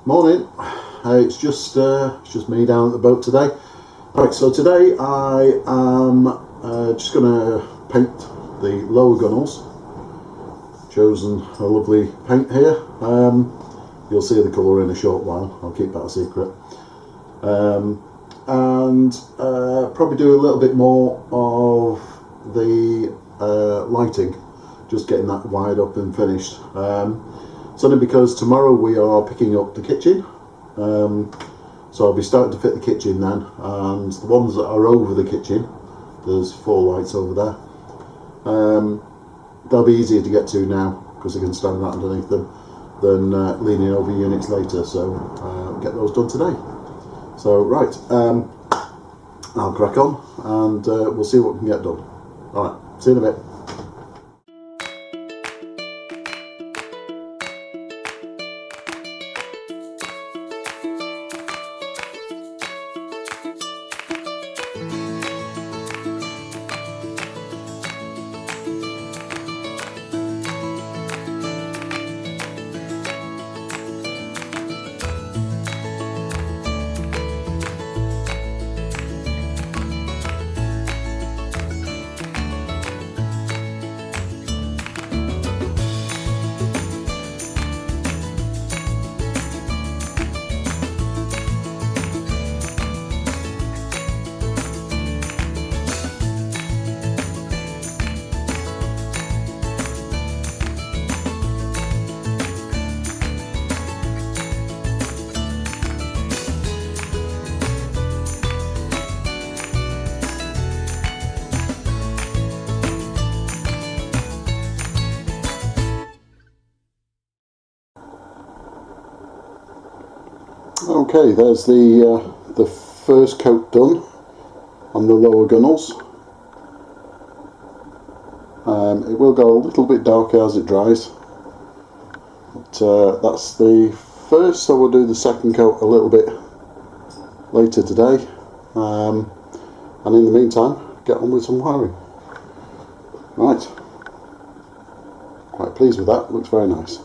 Morning. It's just me down at the boat today. Right, so today I am just going to paint the lower gunnels. Chosen a lovely paint here. You'll see the colour in a short while. I'll keep that a secret. And probably do a little bit more of the lighting, just getting that wired up and finished. It's only because tomorrow we are picking up the kitchen, so I'll be starting to fit the kitchen then, and the ones that are over the kitchen, there's 4 lights over there, they'll be easier to get to now because I can stand right underneath them than leaning over units later, so get those done today. So right, I'll crack on and we'll see what we can get done. Alright, see you in a bit. Okay, there's the first coat done on the lower gunnels. It will go a little bit darker as it dries, but that's the first, so we'll do the second coat a little bit later today, and in the meantime get on with some wiring. Right, quite pleased with that, looks very nice.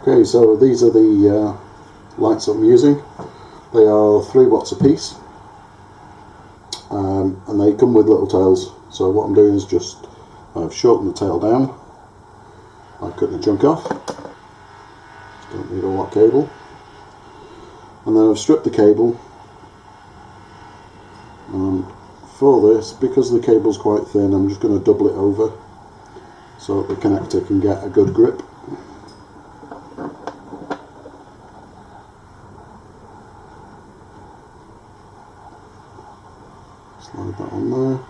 Okay, so these are the lights I'm using. They are 3 watts a piece, and they come with little tails. So what I'm doing is just I've shortened the tail down. I've cut the junk off. Don't need all that cable. And then I've stripped the cable. And for this, because the cable's quite thin, I'm just going to double it over so that the connector can get a good grip. Slide that on there.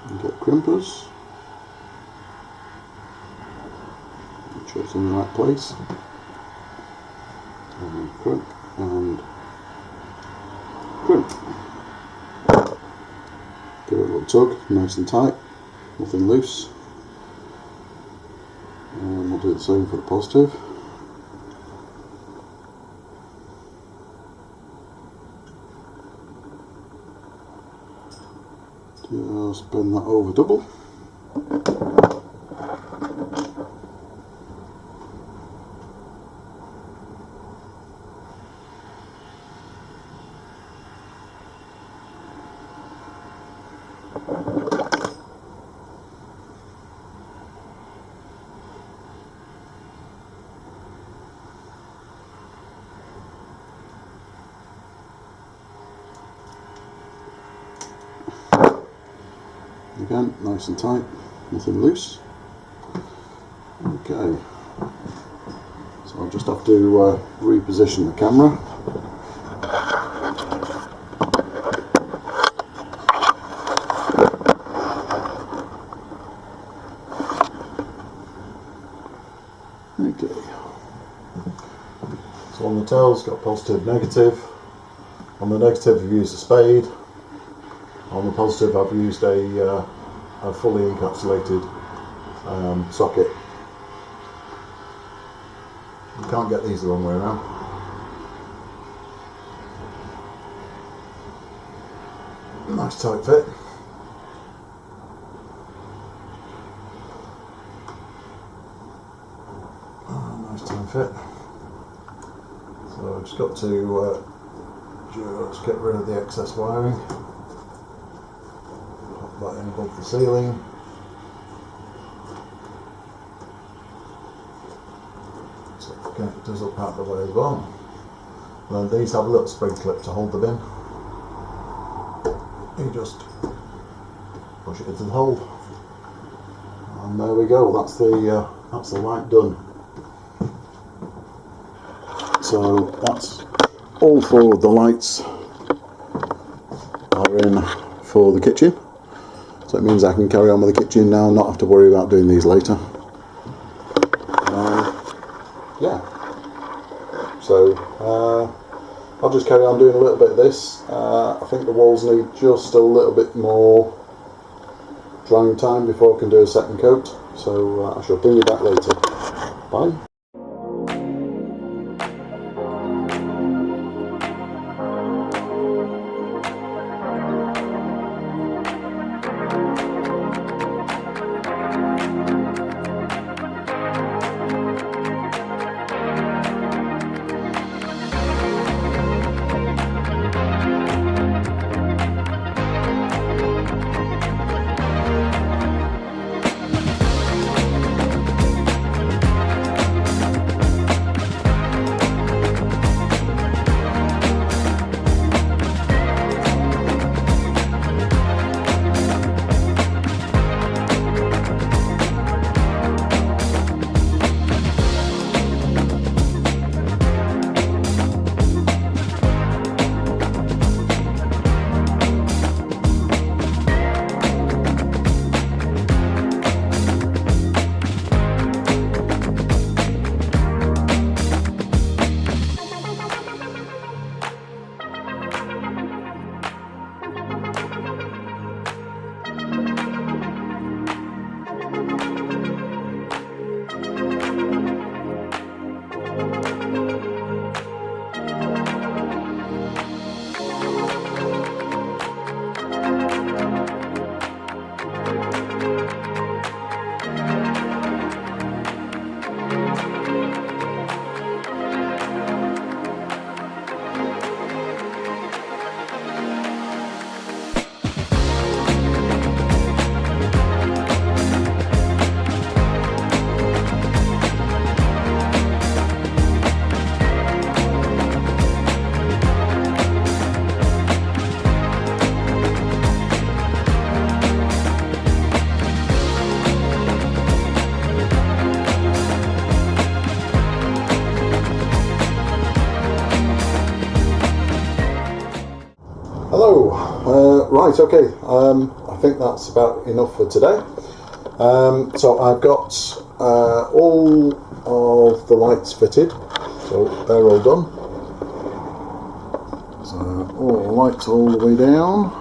And get crimpers. Make sure it's in the right place. And crimp and crimp. Give it a little tug, nice and tight, nothing loose. And we'll do the same for the positive. Just bend that over double. Again, nice and tight, nothing loose. Okay, so I'll just have to reposition the camera. Okay, so on the tails, got positive, negative. On the negative, I've used a spade. On the positive, I've used a fully encapsulated socket. You can't get these the wrong way around. Nice tight fit. Nice tight fit. So I've just got to just get rid of the excess wiring. That in above the ceiling. So the connectors up out the way as well. And then these have a little spring clip to hold them in. You just push it into the hole, and there we go. That's the light done. So that's all four of the lights are in for the kitchen. So it means I can carry on with the kitchen now, not have to worry about doing these later. Yeah. So I'll just carry on doing a little bit of this. I think the walls need just a little bit more drying time before I can do a second coat. So I shall bring you back later. Bye. Right, okay, I think that's about enough for today. So I've got all of the lights fitted, so they're all done. So all the lights all the way down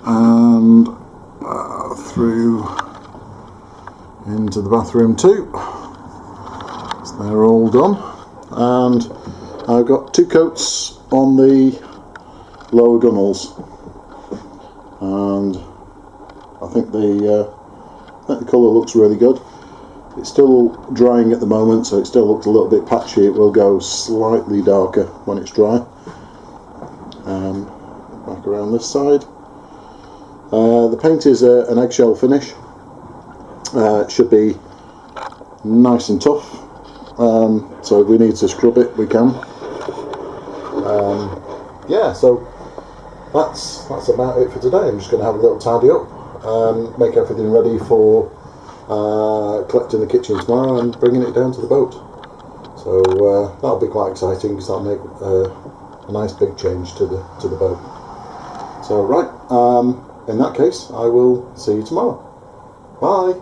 and through into the bathroom too. So they're all done, and I've got 2 coats on the lower gunnels, and I think the colour looks really good. It's still drying at the moment, so it still looks a little bit patchy. It will go slightly darker when it's dry. Back around this side. The paint is an eggshell finish. It should be nice and tough, so if we need to scrub it we can. Yeah, so that's about it for today. I'm just going to have a little tidy up, make everything ready for collecting the kitchen tomorrow and bringing it down to the boat. So that'll be quite exciting, because that'll make a nice big change to the boat. So right, in that case I will see you tomorrow. Bye.